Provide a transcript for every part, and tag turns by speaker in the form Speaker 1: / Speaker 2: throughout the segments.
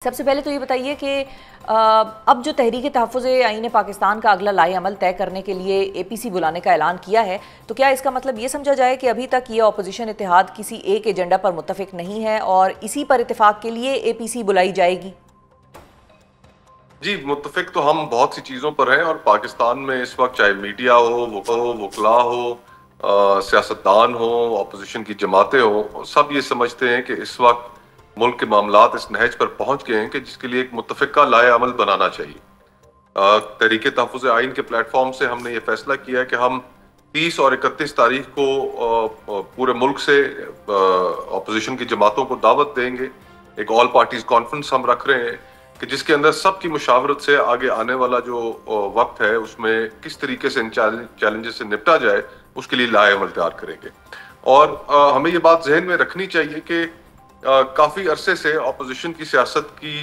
Speaker 1: सबसे पहले तो ये बताइए कि अब जो तहरीक तहफ़्फ़ुज़ आईन पाकिस्तान का अगला लाए अमल तय करने के लिए APC बुलाने का ऐलान किया है, तो क्या इसका मतलब ये समझा जाए कि अभी तक ये अपोजिशन इत्तेहाद किसी एक एजेंडा पर मुत्तफ़िक नहीं है और इसी पर इत्तेफाक के लिए APC बुलाई जाएगी?
Speaker 2: जी, मुत्तफिक तो हम बहुत सी चीज़ों पर हैं और पाकिस्तान में इस वक्त चाहे मीडिया हो, वकला हो, सियासतदान हो, अपोजिशन की जमातें हो, सब ये समझते हैं कि इस वक्त मुल्क के मामलात इस नहज पर पहुंच गए हैं कि जिसके लिए एक मुत्तफिका लाए अमल बनाना चाहिए। तहरीक तहफ़्फ़ुज़ आइन के प्लेटफॉर्म से हमने ये फैसला किया है कि हम 30 और 31 तारीख को पूरे मुल्क से अपोजिशन की जमातों को दावत देंगे। एक ऑल पार्टीज कॉन्फ्रेंस हम रख रहे हैं कि जिसके अंदर सबकी मुशावरत से आगे आने वाला जो वक्त है उसमें किस तरीके से इन चैलेंजेस से निपटा जाए, उसके लिए लाए अमल तैयार करेंगे। और हमें ये बात जहन में रखनी चाहिए कि काफी अरसे से अपोजिशन की सियासत की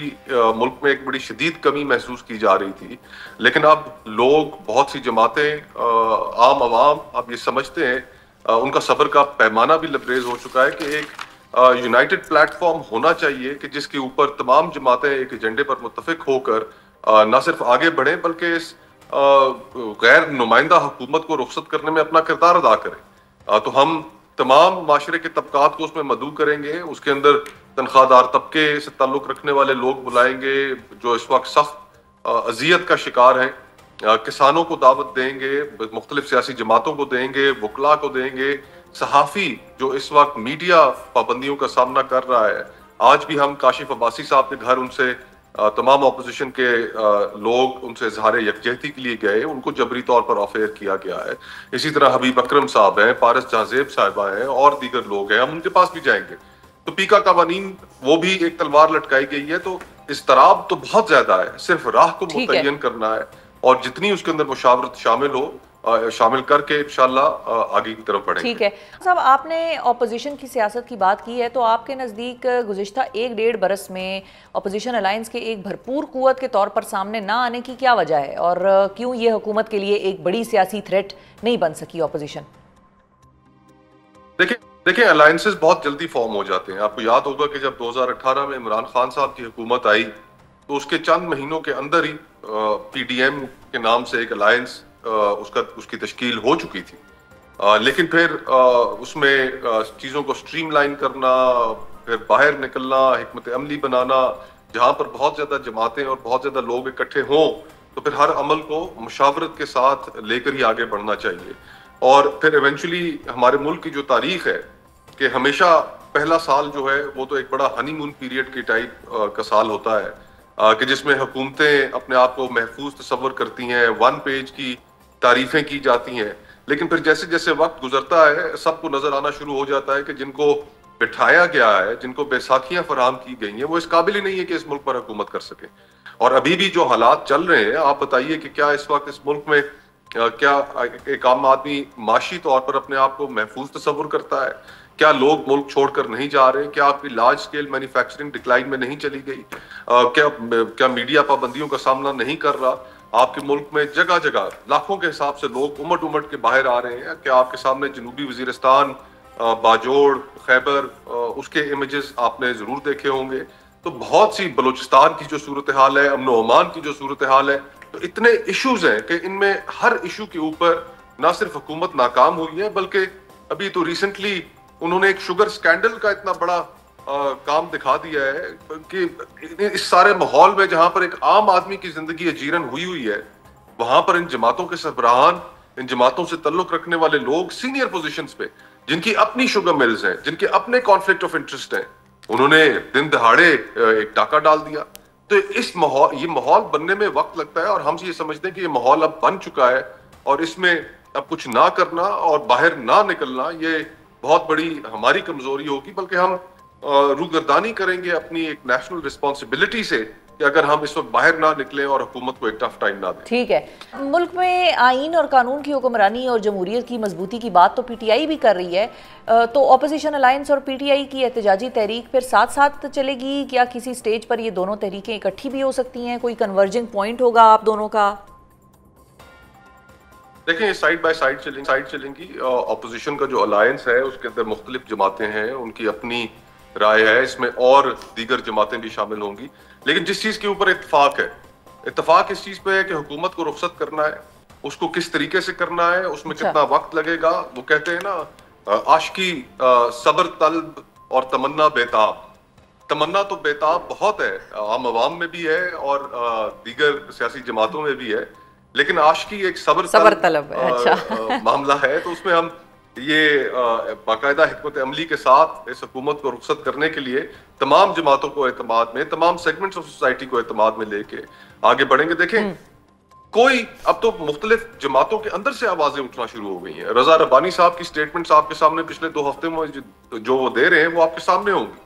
Speaker 2: मुल्क में एक बड़ी शदीद कमी महसूस की जा रही थी, लेकिन अब लोग, बहुत सी जमातें, आम आवाम अब ये समझते हैं, उनका सब्र का पैमाना भी लबरेज हो चुका है कि एक यूनाइटेड प्लेटफॉर्म होना चाहिए कि जिसके ऊपर तमाम जमातें एक एजेंडे पर मुत्तफिक होकर न सिर्फ आगे बढ़े बल्कि इस गैर नुमाइंदा हुकूमत को रुखसत करने में अपना किरदार अदा करें। तो हम तमाम माशरे के तबकात को उसमें मदऊ करेंगे। उसके अंदर तनख्वाहदार तबके से ताल्लुक रखने वाले लोग बुलाएंगे जो इस वक्त सख्त अजियत का शिकार हैं। किसानों को दावत देंगे, मुख्तलिफ सियासी जमातों को देंगे, वकला को देंगे, सहाफ़ी जो इस वक्त मीडिया पाबंदियों का सामना कर रहा है। आज भी हम काशिफ अब्बासी साहब के घर उनसे तमाम अपोजिशन के लोग उनसे इजहार यकजहती के लिए गए, उनको जबरी तौर पर ऑफेयर किया गया है। इसी तरह हबीब अकरम साहब हैं, पारस जहाजेब साहिबा हैं और दीगर लोग हैं, हम उनके पास भी जाएंगे। तो पीका कवानीन वो भी एक तलवार लटकाई गई है। तो इस्तराब तो बहुत ज्यादा है, सिर्फ राह को मुतय्यन करना है और जितनी उसके अंदर मुशावरत शामिल करके इंशाल्लाह आगे की तरफ बढ़ेंगे।
Speaker 1: ठीक है साहब, आपने ऑपोजिशन की सियासत की बात की है, तो आपके नज़दीक गुज़िश्ता 1-1.5 बरस में ऑपोजिशन अलायंस के एक भरपूर कुव्वत के तौर पर सामने ना आने की क्या वजह है और क्यों ये हुकूमत के लिए एक बड़ी सियासी थ्रेट नहीं बन सकी ऑपोजिशन?
Speaker 2: देखिए अलायंसेस बहुत जल्दी फॉर्म हो जाते हैं। आपको याद होगा कि जब 2018 में इमरान खान साहब की हुकूमत आई तो उसके चंद महीनों के अंदर ही PDM के नाम से एक अलायंस उसकी तश्कील हो चुकी थी। लेकिन फिर उसमें चीज़ों को स्ट्रीमलाइन करना, फिर बाहर निकलना, हिकमत अमली बनाना, जहाँ पर बहुत ज़्यादा जमातें और बहुत ज़्यादा लोग इकट्ठे हों तो फिर हर अमल को मुशावरत के साथ लेकर ही आगे बढ़ना चाहिए। और फिर इवेंचुअली हमारे मुल्क की जो तारीख है कि हमेशा पहला साल जो है वो तो एक बड़ा हनीमून पीरियड की टाइप का साल होता है कि जिसमें हुकूमतें अपने आप को महफूज तस्वर करती हैं, 1 पेज की तारीफें की जाती हैं। लेकिन फिर जैसे जैसे वक्त गुजरता है सबको नजर आना शुरू हो जाता है कि जिनको बिठाया गया है, जिनको बैसाखियां फराहम की गई हैं, वो इस काबिल ही नहीं है कि इस मुल्क पर हुकूमत कर सके। और अभी भी जो हालात चल रहे हैं, आप बताइए कि क्या इस वक्त इस मुल्क में क्या एक आम आदमी माशी तौर पर अपने आप को महफूज तस्वुर करता है? क्या लोग मुल्क छोड़कर नहीं जा रहे? क्या आपकी लार्ज स्केल मैन्युफैक्चरिंग डिक्लाइन में नहीं चली गई? क्या मीडिया पाबंदियों का सामना नहीं कर रहा? आपके मुल्क में जगह जगह लाखों के हिसाब से लोग उमट उमट के बाहर आ रहे हैं। क्या आपके सामने जनूबी वजीरिस्तान, बाजोड़, खैबर, उसके इमेजेस आपने जरूर देखे होंगे। तो बहुत सी बलूचिस्तान की जो सूरत हाल है, अमन ओमान की जो सूरत हाल है, तो इतने इश्यूज हैं कि इनमें हर इशू के ऊपर ना सिर्फ हुकूमत नाकाम हुई है बल्कि अभी तो रिसेंटली उन्होंने एक शुगर स्कैंडल का इतना बड़ा काम दिखा दिया है कि इस सारे माहौल में जहां पर एक आम आदमी की जिंदगी अजीरन हुई है, वहां पर इन जमातों के सरबराहान, इन जमातों से ताल्लुक रखने वाले लोग सीनियर पोजीशंस पे, जिनकी अपनी शुगर मिल्स हैं, जिनके अपने कॉन्फ्लिक्ट ऑफ इंटरेस्ट हैं, उन्होंने दिन दहाड़े एक डाका डाल दिया। तो ये माहौल बनने में वक्त लगता है और हम ये समझते हैं कि ये माहौल अब बन चुका है और इसमें अब कुछ ना करना और बाहर ना निकलना ये बहुत बड़ी हमारी कमजोरी होगी, बल्कि हम रूगर्दानी करेंगे अपनी एक नेशनल रिस्पॉन्सिबिलिटी से कि अगर हम इस वक्त बाहर ना निकलें और हुकूमत को एक टफ टाइम ना दें।
Speaker 1: ठीक है, मुल्क में आईन और कानून की हुक्मरानी और जमहूरियत की मजबूती की बात तो PTI भी कर रही है, तो ऑपोजिशन अलायंस और PTI की एहतजाजी तहरीक फिर साथ साथ चलेगी? क्या किसी स्टेज पर ये दोनों तहरीकें इकट्ठी भी हो सकती हैं? कोई कन्वर्जिंग पॉइंट होगा आप दोनों का?
Speaker 2: देखें, साइड बाय साइड चलेंगी। ऑपोजिशन का जो अलायंस है उसके अंदर मुख्तलिफ जमातें हैं, उनकी अपनी राय है, इसमें और दीगर जमातें भी शामिल होंगी। लेकिन जिस चीज के ऊपर इत्तफाक इस चीज पे है कि हुकूमत को रुखसत करना है, उसको किस तरीके से करना है, उसमें कितना वक्त लगेगा। वो कहते हैं ना, आशिकी सब्र तलब और तमन्ना बेताब। तमन्ना तो बेताब बहुत है, आम आवाम में भी है और दीगर सियासी जमातों में भी है, लेकिन आशिकी एक सब्र तलब अच्छा मामला है। तो उसमें हम ये बाकायदा हिकमत अमली के साथ इस हुकूमत को रुखसत करने के लिए तमाम जमातों को एतमाद में, तमाम सेगमेंट्स ऑफ सोसाइटी को एतमाद में लेके आगे बढ़ेंगे। देखें, कोई अब तो मुख्तलिफ जमातों के अंदर से आवाजें उठना शुरू हो गई हैं। रजा रब्बानी साहब की स्टेटमेंट्स आपके सामने पिछले 2 हफ्ते में जो वो दे रहे हैं वो आपके सामने होंगी।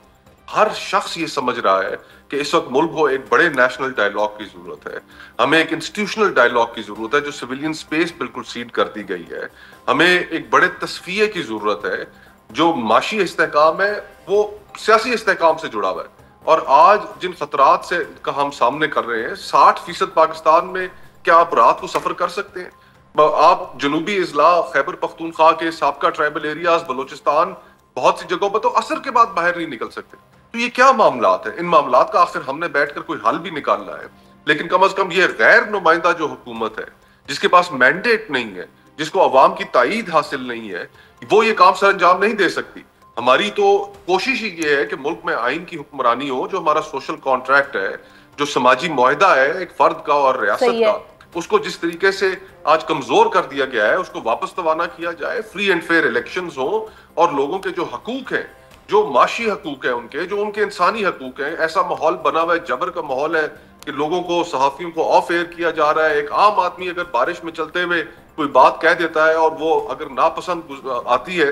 Speaker 2: हर शख्स ये समझ रहा है कि इस वक्त मुल्क को एक बड़े नेशनल डायलॉग की जरूरत है, हमें एक इंस्टीट्यूशनल डायलॉग की जरूरत है। जो सिविलियन स्पेस बिल्कुल सीड कर दी गई है, हमें एक बड़े तस्फिये की जरूरत है। जो माशी इस्तेहकाम है वो सियासी इस्तेहकाम से जुड़ा हुआ है। और आज जिन खतरात से का हम सामने कर रहे हैं, 60% पाकिस्तान में क्या आप रात को सफर कर सकते हैं? आप जनूबी इजला, खैबर पख्तूनख्वा के साबका ट्राइबल एरियाज, बलोचिस्तान, बहुत सी जगहों पर तो असर के बाद बाहर नहीं निकल सकते। तो ये क्या मामलात है? इन मामलात का आखिर हमने बैठकर कोई हल भी निकालना है। लेकिन कम से कम ये गैर नुमाइंदा जो हुकूमत है, जिसके पास मैंडेट नहीं है, जिसको अवाम की ताईद हासिल नहीं है, वो ये काम सर अंजाम नहीं दे सकती। हमारी तो कोशिश ही ये है कि मुल्क में आइन की हुक्मरानी हो, जो हमारा सोशल कॉन्ट्रैक्ट है, जो समाजी मुआहदा है एक फर्द का और रियासत का, उसको जिस तरीके से आज कमजोर कर दिया गया है, उसको वापस रवाना किया जाए। फ्री एंड फेयर इलेक्शंस हो और लोगों के जो हकूक हैं, जो माशी हकूक है उनके, जो उनके इंसानी हकूक हैं, ऐसा माहौल बना हुआ है, जबर का माहौल है कि लोगों को, सहाफियों को ऑफ एयर किया जा रहा है। एक आम आदमी अगर बारिश में चलते हुए कोई बात कह देता है और वो अगर नापसंद आती है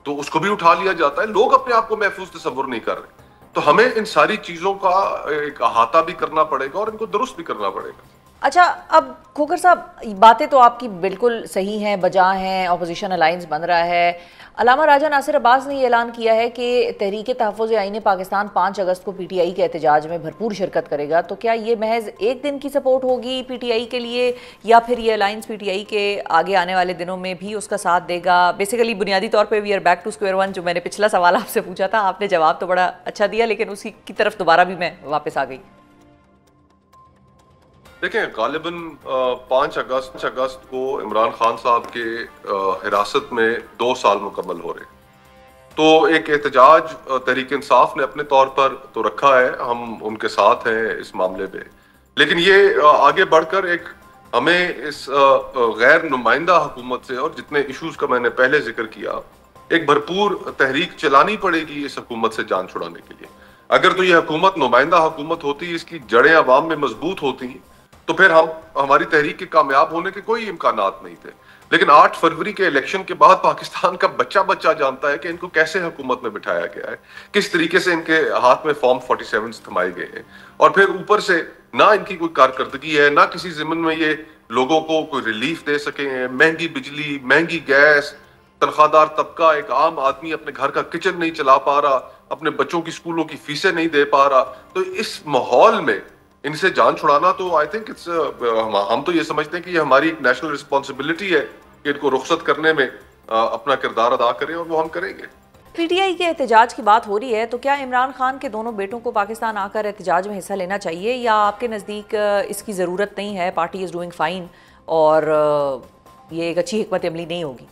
Speaker 2: तो उसको भी उठा लिया जाता है। लोग अपने आप को महफूज तस्वुर नहीं कर रहे। तो हमें इन सारी चीजों का एक अहाता भी करना पड़ेगा और इनको दुरुस्त भी करना पड़ेगा।
Speaker 1: अच्छा, अब खोखर साहब, बातें तो आपकी बिल्कुल सही हैं, बजा हैं, अपोजिशन अलायंस बन रहा है। अलामा राजा नासिर अब्बास ने ये ऐलान किया है कि तहरीक तहफ़्फ़ुज़ आईन पाकिस्तान 5 अगस्त को PTI के एहतजाज में भरपूर शिरकत करेगा। तो क्या ये महज एक दिन की सपोर्ट होगी PTI के लिए, या फिर ये अलायंस PTI के आगे आने वाले दिनों में भी उसका साथ देगा? बेसिकली बुनियादी तौर पर we are back to square one. जो मैंने पिछला सवाल आपसे पूछा था, आपने जवाब तो बड़ा अच्छा दिया, लेकिन उसी की तरफ दोबारा भी मैं वापस आ गई।
Speaker 2: देखें, गालिबन 5 अगस्त को इमरान खान साहब के हिरासत में 2 साल मुकम्मल हो रहे। तो एक एहतजाज तहरीक इंसाफ ने अपने तौर पर तो रखा है, हम उनके साथ हैं इस मामले में। लेकिन ये आगे बढ़कर एक हमें इस गैर नुमाइंदा हुकूमत से, और जितने इश्यूज का मैंने पहले जिक्र किया, एक भरपूर तहरीक चलानी पड़ेगी इस हुकूमत से जान छुड़ाने के लिए। अगर तो ये हुकूमत नुमाइंदा हुकूमत होती, इसकी जड़ें अवाम में मजबूत होती, तो फिर हमारी तहरीक के कामयाब होने के कोई इम्कानात नहीं थे। लेकिन 8 फरवरी के इलेक्शन के बाद पाकिस्तान का बच्चा जानता है कि इनको कैसे हुकूमत में बिठाया गया है, किस तरीके से इनके हाथ में फॉर्म 47 थमाए गए हैं, और फिर ऊपर से ना इनकी कोई कारकर्दगी है, ना किसी जिम्मन में ये लोगों को कोई रिलीफ दे सके हैं। महंगी बिजली, महंगी गैस, तनख्वाहदार तबका, एक आम आदमी अपने घर का किचन नहीं चला पा रहा, अपने बच्चों की स्कूलों की फीसें नहीं दे पा रहा। तो इस माहौल में इनसे जान छुड़ाना, तो आई थिंक इट्स, हम तो ये समझते हैं कि ये हमारी एक नेशनल रिस्पॉन्सिबिलिटी है कि इनको रुखसत करने में अपना किरदार अदा करें, और वो हम करेंगे।
Speaker 1: PTI के एहतजाज की बात हो रही है, तो क्या इमरान खान के दोनों बेटों को पाकिस्तान आकर एहतजाज में हिस्सा लेना चाहिए, या आपके नज़दीक इसकी ज़रूरत नहीं है, पार्टी इज़ डूइंग फाइन और ये एक अच्छी हिकमत अमली नहीं होगी?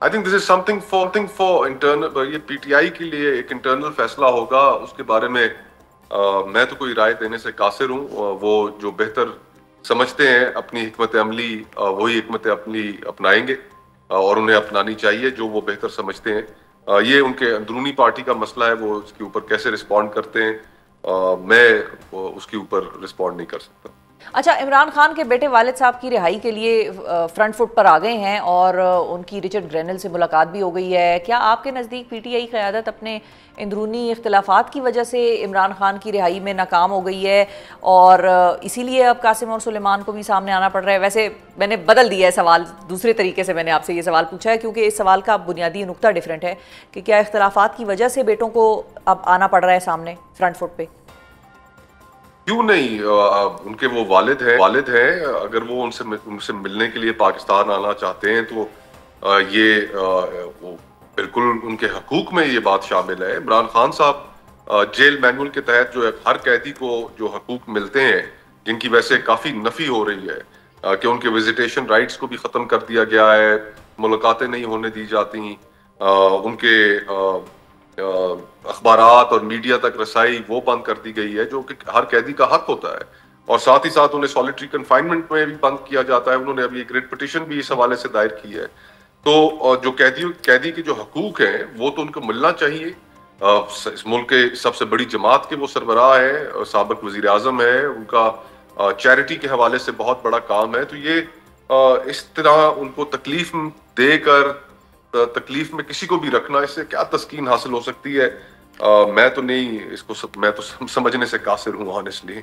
Speaker 2: I think this is something for internal, ये PTI के लिए एक इंटरनल फैसला होगा। उसके बारे में मैं तो कोई राय देने से कासिर हूँ। वो जो बेहतर समझते हैं अपनी हिकमत अमली, वही हिकमत अमली अपनाएंगे और उन्हें अपनानी चाहिए जो वो बेहतर समझते हैं। ये उनके अंदरूनी पार्टी का मसला है, वो उसके ऊपर कैसे रिस्पॉन्ड करते हैं, मैं उसके ऊपर रिस्पॉन्ड नहीं कर सकता।
Speaker 1: अच्छा, इमरान खान के बेटे वालिद साहब की रिहाई के लिए फ्रंट फुट पर आ गए हैं और उनकी रिचर्ड ग्रेनल से मुलाकात भी हो गई है। क्या आपके नज़दीक PTI क़यादत अपने अंदरूनी इख्तिलाफात की वजह से इमरान खान की रिहाई में नाकाम हो गई है और इसीलिए अब कासिम और सुलेमान को भी सामने आना पड़ रहा है? वैसे मैंने बदल दिया है सवाल, दूसरे तरीके से मैंने आपसे ये सवाल पूछा है, क्योंकि इस सवाल का बुनियादी नुक्ता डिफरेंट है कि क्या इख्तिलाफात की वजह से बेटों को अब आना पड़ रहा है सामने फ्रंट फुट पे?
Speaker 2: क्यों नहीं, उनके वो वालिद हैं, अगर वो उनसे मिलने के लिए पाकिस्तान आना चाहते हैं तो ये वो बिल्कुल उनके हकूक में ये बात शामिल है। इमरान खान साहब जेल मैनुअल के तहत जो है हर कैदी को जो हकूक मिलते हैं, जिनकी वैसे काफी नफी हो रही है कि उनके विजिटेशन राइट्स को भी खत्म कर दिया गया है, मुलाकातें नहीं होने दी जाती, उनके अखबारात और मीडिया तक रसाई वो बंद कर दी गई है, जो कि हर कैदी का हक होता है। और साथ ही साथ उन्हें सॉलिटरी कन्फाइनमेंट में भी बंद किया जाता है। उन्होंने अभी एक रिट पिटीशन भी इस हवाले से दायर की है। तो जो कैदी के जो हकूक हैं वो तो उनको मिलना चाहिए। इस मुल्क के सबसे बड़ी जमात के वो सरबराह है, साबिक वजीर आजम है, उनका चैरिटी के हवाले से बहुत बड़ा काम है। तो ये इस तरह उनको तकलीफ देकर तकलीफ में किसी को भी रखना, इससे क्या तस्कीन हासिल हो सकती है? मैं तो नहीं इसको मैं तो समझने से कासिर हूँ ऑनेस्टली।